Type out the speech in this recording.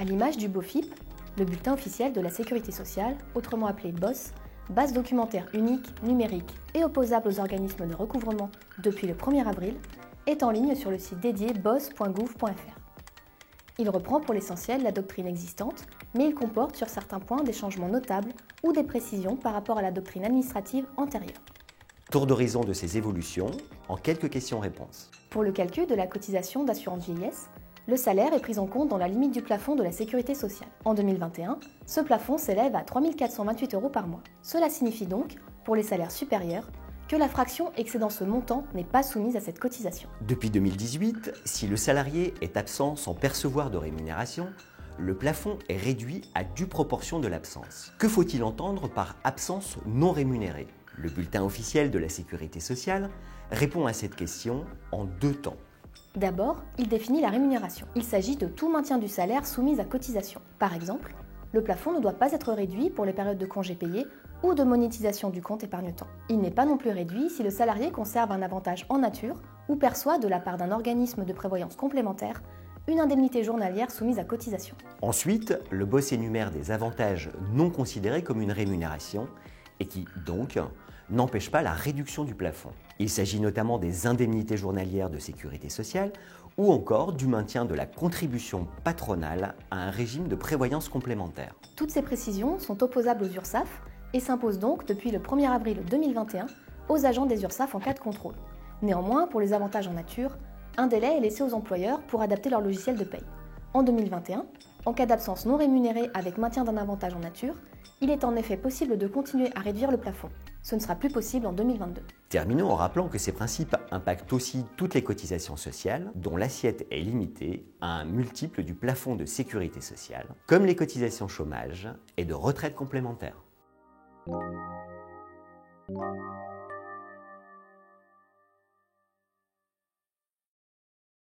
À l'image du BOFIP, le bulletin officiel de la Sécurité sociale, autrement appelé BOSS, base documentaire unique, numérique et opposable aux organismes de recouvrement depuis le 1er avril, est en ligne sur le site dédié boss.gouv.fr. Il reprend pour l'essentiel la doctrine existante, mais il comporte sur certains points des changements notables ou des précisions par rapport à la doctrine administrative antérieure. Tour d'horizon de ces évolutions en quelques questions-réponses. Pour le calcul de la cotisation d'assurance vieillesse, le salaire est pris en compte dans la limite du plafond de la sécurité sociale. En 2021, ce plafond s'élève à 3 428 € par mois. Cela signifie donc, pour les salaires supérieurs, que la fraction excédant ce montant n'est pas soumise à cette cotisation. Depuis 2018, si le salarié est absent sans percevoir de rémunération, le plafond est réduit à due proportion de l'absence. Que faut-il entendre par absence non rémunérée ? Le bulletin officiel de la Sécurité sociale répond à cette question en 2 temps. D'abord, il définit la rémunération. Il s'agit de tout maintien du salaire soumis à cotisation. Par exemple, le plafond ne doit pas être réduit pour les périodes de congés payés ou de monétisation du compte épargne-temps. Il n'est pas non plus réduit si le salarié conserve un avantage en nature ou perçoit de la part d'un organisme de prévoyance complémentaire une indemnité journalière soumise à cotisation. Ensuite, le BOSS énumère des avantages non considérés comme une rémunération et qui, donc, n'empêchent pas la réduction du plafond. Il s'agit notamment des indemnités journalières de sécurité sociale ou encore du maintien de la contribution patronale à un régime de prévoyance complémentaire. Toutes ces précisions sont opposables aux URSSAF et s'imposent donc depuis le 1er avril 2021 aux agents des URSSAF en cas de contrôle. Néanmoins, pour les avantages en nature, un délai est laissé aux employeurs pour adapter leur logiciel de paye. En 2021, en cas d'absence non rémunérée avec maintien d'un avantage en nature, il est en effet possible de continuer à réduire le plafond. Ce ne sera plus possible en 2022. Terminons en rappelant que ces principes impactent aussi toutes les cotisations sociales, dont l'assiette est limitée à un multiple du plafond de sécurité sociale, comme les cotisations chômage et de retraite complémentaire.